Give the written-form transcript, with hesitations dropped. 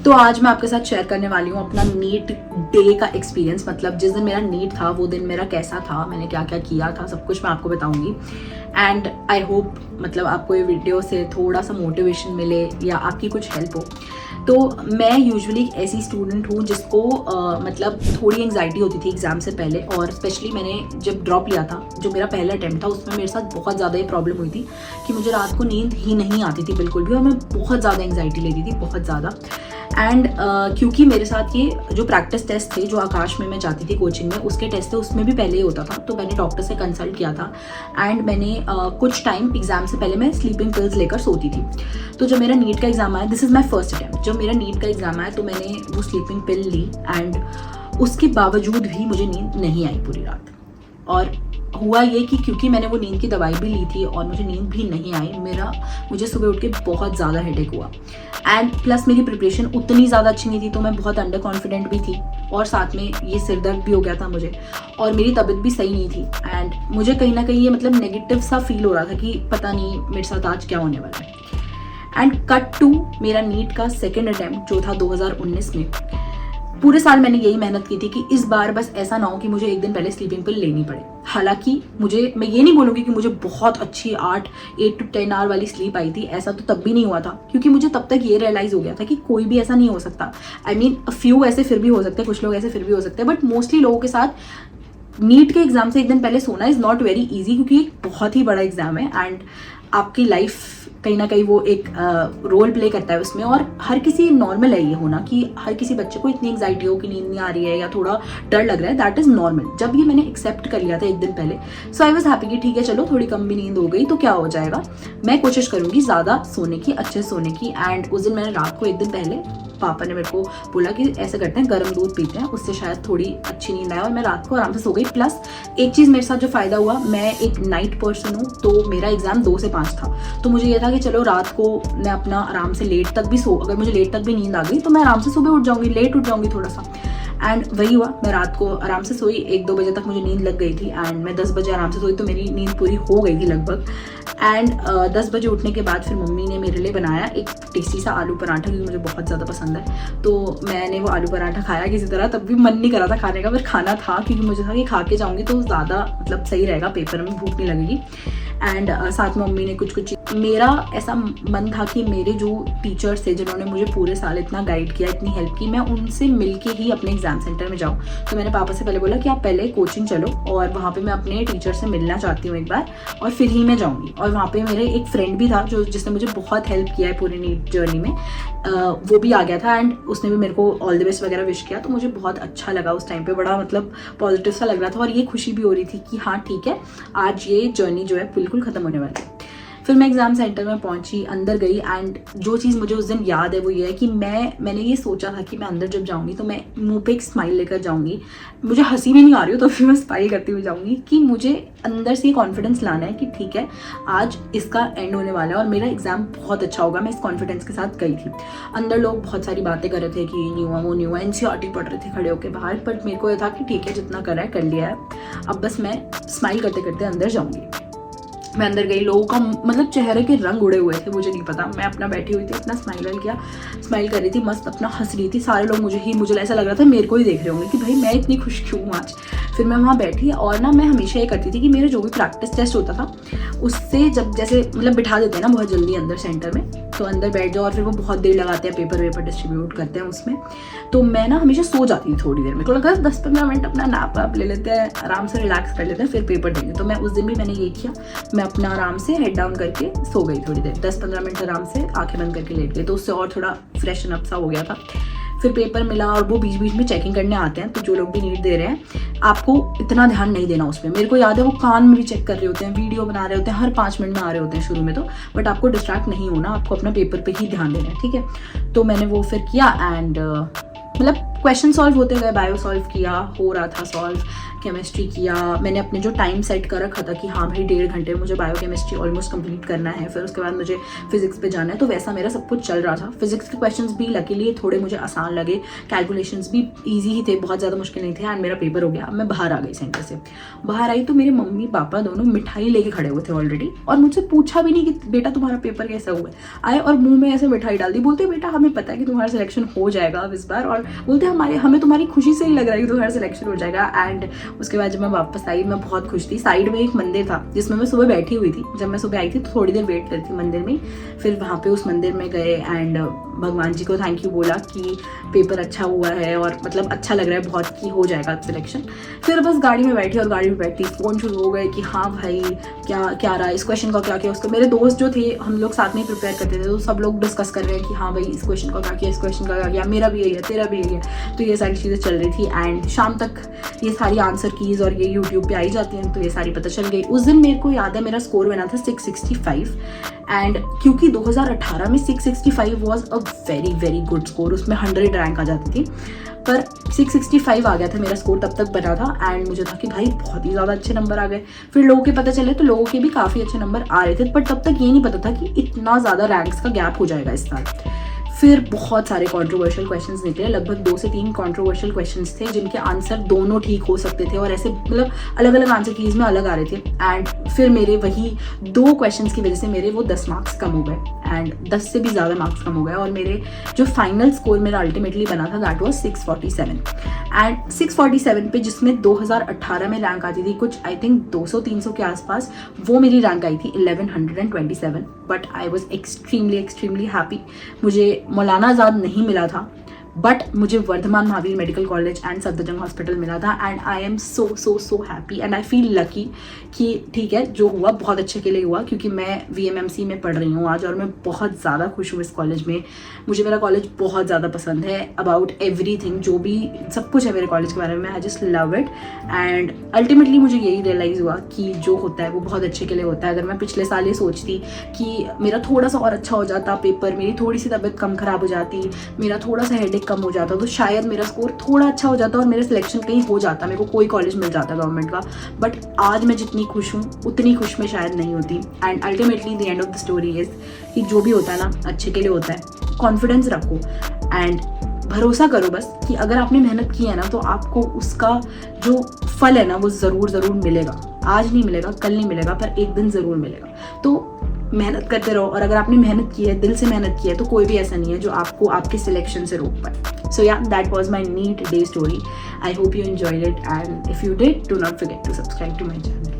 तो आज मैं आपके साथ शेयर करने वाली हूँ अपना नीट डे का एक्सपीरियंस। मतलब जिस दिन मेरा नीट था वो दिन मेरा कैसा था, मैंने क्या क्या किया था, सब कुछ मैं आपको बताऊंगी। एंड आई होप मतलब आपको ये वीडियो से थोड़ा सा मोटिवेशन मिले या आपकी कुछ हेल्प हो। तो मैं यूजुअली एक ऐसी स्टूडेंट हूँ जिसको मतलब थोड़ी एंग्जाइटी होती थी एग्ज़ाम से पहले, और स्पेशली मैंने जब ड्रॉप लिया था, जो मेरा पहला अटैम्प्ट था, उसमें मेरे साथ बहुत ज़्यादा ये प्रॉब्लम हुई थी कि मुझे रात को नींद ही नहीं आती थी बिल्कुल भी, और मैं बहुत ज़्यादा एंग्जाइटी लेती थी, बहुत ज़्यादा। एंड क्योंकि मेरे साथ ये जो प्रैक्टिस टेस्ट थे जो आकाश में मैं जाती थी कोचिंग में, उसके टेस्ट थे, उसमें भी पहले ही होता था, तो मैंने डॉक्टर से कंसल्ट किया था। एंड मैंने कुछ टाइम एग्जाम से पहले मैं स्लीपिंग पिल्स लेकर सोती थी। तो जब मेरा नीट का एग्जाम आया, this is my first attempt, जब मेरा नीट का एग्जाम आया तो मैंने वो स्लीपिंग पिल ली, एंड उसके बावजूद भी मुझे नींद नहीं आई पूरी रात। और हुआ ये कि क्योंकि मैंने वो नींद की दवाई भी ली थी और मुझे नींद भी नहीं आई, मुझे सुबह उठ के बहुत ज़्यादा हेडेक हुआ। एंड प्लस मेरी प्रिपरेशन उतनी ज़्यादा अच्छी नहीं थी, तो मैं बहुत अंडर कॉन्फिडेंट भी थी, और साथ में ये सिर दर्द भी हो गया था मुझे, और मेरी तबीयत भी सही नहीं थी। एंड मुझे कहीं ना कहीं ये मतलब नेगेटिव सा फील हो रहा था कि पता नहीं मेरे साथ आज क्या होने वाला है। एंड कट टू मेरा नीट का सेकेंड अटैम्प्ट जो था 2019 में। पूरे साल मैंने यही मेहनत की थी कि इस बार बस ऐसा ना हो कि मुझे एक दिन पहले स्लीपिंग पिल लेनी पड़े। हालांकि मैं ये नहीं बोलूँगी कि मुझे बहुत अच्छी 8 to 10 आवर वाली स्लीप आई थी, ऐसा तो तब भी नहीं हुआ था, क्योंकि मुझे तब तक ये रियलाइज़ हो गया था कि कोई भी ऐसा नहीं हो सकता। आई मीन फ्यू ऐसे फिर भी हो सकते हैं, कुछ लोग ऐसे फिर भी हो सकते हैं, बट मोस्टली लोगों के साथ नीट के एग्जाम से एक दिन पहले सोना इज़ नॉट वेरी ईजी, क्योंकि एक बहुत ही बड़ा एग्जाम है एंड आपकी लाइफ कहीं ना कहीं वो एक रोल प्ले करता है उसमें। और हर किसी नॉर्मल है ये होना कि हर किसी बच्चे को इतनी एंग्जाइटी हो कि नींद नहीं आ रही है या थोड़ा डर लग रहा है, दैट इज़ नॉर्मल। जब ये मैंने एक्सेप्ट कर लिया था एक दिन पहले, सो आई वॉज हैप्पी कि ठीक है चलो थोड़ी कम भी नींद हो गई तो क्या हो जाएगा, मैं कोशिश करूँगी ज़्यादा सोने की, अच्छे सोने की। एंड उस दिन मैंने रात को एक दिन पहले पापा ने मेरे को बोला कि ऐसे करते हैं गर्म दूध पीते हैं, उससे शायद थोड़ी अच्छी नींद आए, और मैं रात को आराम से सो गई। प्लस एक चीज़ मेरे साथ जो फ़ायदा हुआ, मैं एक नाइट पर्सन हूँ, तो मेरा एग्जाम 2 से 5 था, तो मुझे ये था कि चलो रात को मैं अपना आराम से लेट तक भी अगर मुझे लेट तक भी नींद आ गई तो मैं आराम से सुबह उठ जाऊँगी, लेट उठ जाऊँगी थोड़ा सा। एंड वही हुआ, मैं रात को आराम से सोई, 1-2 बजे तक मुझे नींद लग गई थी, एंड मैं 10 बजे आराम से सोई, तो मेरी नींद पूरी हो गई थी लगभग। एंड 10 बजे उठने के बाद फिर मम्मी ने मेरे लिए बनाया एक टेस्टी सा आलू पराठा, क्योंकि मुझे बहुत ज़्यादा पसंद है, तो मैंने वो आलू पराठा खाया किसी तरह। तब भी मन नहीं करा था खाने का, पर खाना था क्योंकि मुझे था कि खा के जाऊँगी तो ज़्यादा मतलब सही रहेगा, पेपर में भूख नहीं लगेगी। एंड साथ में मम्मी ने कुछ मेरा ऐसा मन था कि मेरे जो टीचर्स थे जिन्होंने मुझे पूरे साल इतना गाइड किया, इतनी हेल्प की, मैं उनसे मिलके ही अपने एग्जाम सेंटर में जाऊँ। तो मैंने पापा से पहले बोला कि आप पहले कोचिंग चलो, और वहाँ पे मैं अपने टीचर से मिलना चाहती हूँ एक बार, और फिर ही मैं जाऊँगी। और वहाँ पे मेरे एक फ्रेंड भी था जिसने मुझे बहुत हेल्प किया है पूरी नीट जर्नी में, वो भी आ गया था, एंड उसने भी मेरे को ऑल द बेस्ट वगैरह विश किया, तो मुझे बहुत अच्छा लगा उस टाइम पे, बड़ा मतलब पॉजिटिव सा लग रहा था, और ये खुशी भी हो रही थी कि हाँ ठीक है आज ये जर्नी जो है बिल्कुल ख़त्म होने वाली है। फिर मैं एग्ज़ाम सेंटर में पहुंची, अंदर गई, एंड जो चीज़ मुझे उस दिन याद है वो ये है कि मैंने ये सोचा था कि मैं अंदर जब जाऊंगी तो मैं मुंह पे एक स्माइल लेकर जाऊंगी। मुझे हंसी भी नहीं आ रही हो तो फिर मैं स्माइल करती हुई जाऊंगी, कि मुझे अंदर से ये कॉन्फिडेंस लाना है कि ठीक है आज इसका एंड होने वाला है और मेरा एग्जाम बहुत अच्छा होगा। मैं इस कॉन्फिडेंस के साथ गई थी। अंदर लोग बहुत सारी बातें कर रहे थे कि न्यू वो न्यू NCERT पढ़ रहे थे खड़े होकर बाहर, बट मेरे को ये था कि ठीक है जितना करा है कर लिया है, अब बस मैं स्माइल करते करते अंदर जाऊँगी। मैं अंदर गई, लोगों का मतलब चेहरे के रंग उड़े हुए थे, मुझे नहीं पता, मैं अपना बैठी हुई थी, अपना स्माइल कर रही थी, मस्त अपना हंस रही थी। सारे लोग मुझे ऐसा लग रहा था मेरे को ही देख रहे होंगे कि भाई मैं इतनी खुश क्यों हूँ आज। फिर मैं वहाँ बैठी, और ना मैं हमेशा ये करती थी कि मेरा जो भी प्रैक्टिस टेस्ट होता था उससे जब जैसे मतलब बिठा देते हैं ना बहुत जल्दी अंदर सेंटर में, तो अंदर बैठ जाओ, और फिर वो बहुत देर लगाते हैं, पेपर डिस्ट्रीब्यूट करते हैं उसमें, तो मैं ना हमेशा सो जाती थी थोड़ी देर में, तो लगा 10-15 मिनट अपना नैप वाप ले लेते हैं, आराम से रिलैक्स कर लेते हैं, फिर पेपर देंगे। तो मैं उस दिन भी मैंने ये किया, मैं अपना आराम से हेड डाउन करके सो गई थोड़ी देर, 10-15 मिनट आराम से आंखें बंद करके लेट गई, तो उससे और थोड़ा फ्रेशन अप सा हो गया था। फिर पेपर मिला, और वो बीच बीच में चेकिंग करने आते हैं, तो जो लोग भी नीट दे रहे हैं आपको इतना ध्यान नहीं देना उसमें। मेरे को याद है वो कान में भी चेक कर रहे होते हैं, वीडियो बना रहे होते हैं, हर 5 मिनट में आ रहे होते हैं शुरू में, तो बट आपको डिस्ट्रैक्ट नहीं होना, आपको अपना पेपर पे ही ध्यान देना है, ठीक है। तो मैंने वो फिर किया, एंड मतलब क्वेश्चन सॉल्व होते गए, बायो सॉल्व किया, हो रहा था सॉल्व, केमिस्ट्री किया। मैंने अपने जो टाइम सेट कर रखा था कि हाँ भाई 1.5 घंटे मुझे बायो केमिस्ट्री ऑलमोस्ट कंप्लीट करना है, फिर उसके बाद मुझे फिजिक्स पे जाना है, तो वैसा मेरा सब कुछ चल रहा था। फिजिक्स के क्वेश्चंस भी लकीली थोड़े मुझे आसान लगे, कैलकुलेशंस भी ईजी ही थे, बहुत ज़्यादा मुश्किल नहीं थे। एंड मेरा पेपर हो गया। मैं बाहर आ गई सेंटर से। बाहर आई तो मेरे मम्मी पापा दोनों मिठाई लेके खड़े हुए थे ऑलरेडी, और मुझसे पूछा भी नहीं कि बेटा तुम्हारा पेपर कैसा हुआ है। आए और मुंह में ऐसे मिठाई डाल दी, बोलते बेटा हमें पता है कि तुम्हारा सिलेक्शन हो जाएगा अब इस बार, और बोलते हमें तुम्हारी खुशी से ही लग रहा है कि तुम्हारा सिलेक्शन हो जाएगा। एंड उसके बाद जब मैं वापस आई मैं बहुत खुश थी। साइड में एक मंदिर था जिसमें मैं सुबह बैठी हुई थी। जब मैं सुबह आई थी तो थोड़ी देर वेट करी थी मंदिर में, फिर वहाँ पे उस मंदिर में गए एंड भगवान जी को थैंक यू बोला कि पेपर अच्छा हुआ है और मतलब अच्छा लग रहा है बहुत कि हो जाएगा सिलेक्शन। फिर बस गाड़ी में बैठी, और गाड़ी में बैठती फ़ोन शुरू हो गए कि हाँ भाई क्या रहा, इस क्वेश्चन का क्या किया, उसको। मेरे दोस्त जो थे हम लोग साथ में ही प्रिपेयर करते थे, तो सब लोग डिस्कस कर रहे हैं कि हाँ भाई इस क्वेश्चन का क्या किया, इस क्वेश्चन का क्या किया, मेरा भी यही है, तेरा भी यही है। तो ये सारी चीज़ें चल रही थी एंड शाम तक ये सारी आंसर कीज़ और ये यूट्यूब पे आई जाती हैं, तो ये सारी पता चल गई। उस दिन मेरे को याद है मेरा स्कोर बना था 665, एंड क्योंकि 2018 में 665 was a very good score, उसमें 100 रैंक आ जाती थी, पर 665 आ गया था मेरा स्कोर, तब तक बना था। एंड मुझे था कि भाई बहुत ही ज़्यादा अच्छे नंबर आ गए। फिर लोगों के पता चले तो लोगों के भी काफ़ी अच्छे नंबर आ रहे थे, पर तब तक ये नहीं पता था कि इतना ज़्यादा रैंक्स का गैप हो जाएगा इस साल। फिर बहुत सारे कंट्रोवर्शियल क्वेश्चंस निकले, लगभग 2 से 3 कंट्रोवर्शियल क्वेश्चंस थे जिनके आंसर दोनों ठीक हो सकते थे, और ऐसे मतलब अलग अलग आंसर कीज में अलग आ रहे थे। एंड फिर मेरे वही 2 क्वेश्चंस की वजह से मेरे वो 10 मार्क्स कम हो गए, एंड 10 से भी ज़्यादा मार्क्स कम हो गए, और मेरे जो फाइनल स्कोर मेरा अल्टीमेटली बना था दैट वाज 647। एंड 647 पे जिसमें 2018 में रैंक आती थी कुछ आई थिंक 200-300 के आसपास, वो मेरी रैंक आई थी 1127। But I was extremely happy. मुझे मौलाना आज़ाद नहीं मिला था, बट मुझे Vardhman Mahavir medical college and Safdarjung hospital मिला था। And I am so happy and I feel lucky कि ठीक है जो हुआ बहुत अच्छे के लिए हुआ, क्योंकि मैं VMMC में पढ़ रही हूँ आज, और मैं बहुत ज़्यादा खुश हूँ इस कॉलेज में। मुझे मेरा कॉलेज बहुत ज़्यादा पसंद है, अबाउट एवरीथिंग, जो भी सब कुछ है मेरे कॉलेज के बारे में, I just love it. And ultimately मुझे यही रियलाइज़ हुआ कि जो होता है वो बहुत अच्छे के लिए होता है। अगर मैं पिछले साल ये सोचती कि मेरा थोड़ा सा और अच्छा हो जाता पेपर, मेरी थोड़ी सी तबीयत कम ख़राब हो जाती, मेरा थोड़ा सा हेडेक कम हो जाता, तो शायद मेरा स्कोर थोड़ा अच्छा हो जाता और मेरा सिलेक्शन कहीं हो जाता, मेरे को कोई कॉलेज मिल जाता गवर्नमेंट का। बट आज मैं जितनी खुश हूँ उतनी खुश मैं शायद नहीं होती। And ultimately the end of the story is कि जो भी होता है ना अच्छे के लिए होता है। कॉन्फिडेंस रखो एंड भरोसा करो बस कि अगर आपने मेहनत की है ना तो आपको उसका जो फल है ना वो ज़रूर मिलेगा। आज नहीं मिलेगा, कल नहीं मिलेगा, पर एक दिन ज़रूर मिलेगा। तो मेहनत करते रहो, और अगर आपने मेहनत की है, दिल से मेहनत की है, तो कोई भी ऐसा नहीं है जो आपको आपके सिलेक्शन से रोक पाए। सो या that was my NEET day story. I hope you enjoyed it, and if you did, do not forget to subscribe to my channel.